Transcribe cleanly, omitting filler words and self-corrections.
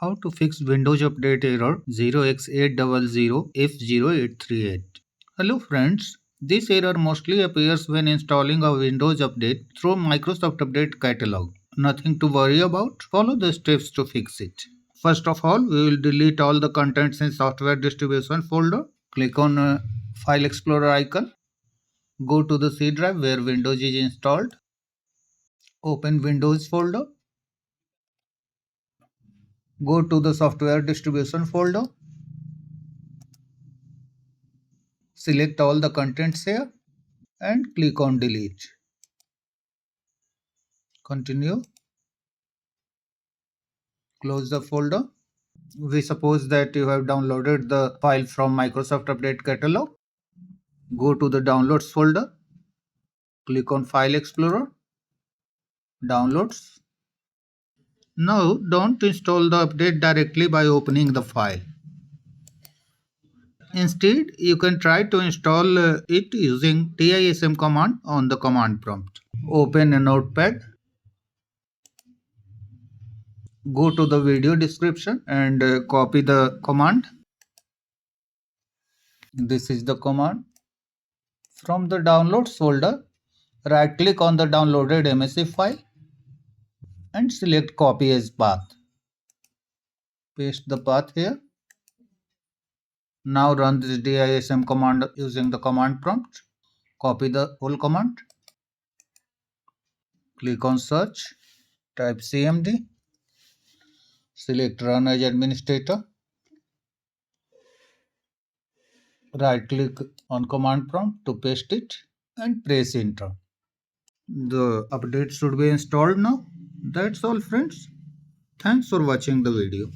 How to fix Windows Update error 0x800f0838. Hello friends, this error mostly appears when installing a Windows update through Microsoft Update Catalog. Nothing to worry about, follow the steps to fix it. First of all, we will delete all the contents in software distribution folder. Click on File Explorer icon. Go to the C drive where Windows is installed. Open Windows folder. Go to the software distribution folder. Select all the contents here and click on delete. Continue. Close the folder. We suppose that you have downloaded the file from Microsoft Update Catalog. Go to the Downloads folder. Click on File Explorer. Downloads. Now don't install the update directly by opening the file. Instead, you can try to install it using DISM command on the command prompt. Open a notepad. Go to the video description and copy the command. This is the command. From the downloads folder, right click on the downloaded MSC file and select copy as path. Paste the path here. Now run this DISM command using the command prompt. Copy the whole command. Click on search. Type CMD. Select run as administrator. Right click on command prompt to paste it and press enter. The update should be installed now. That's all friends. Thanks for watching the video.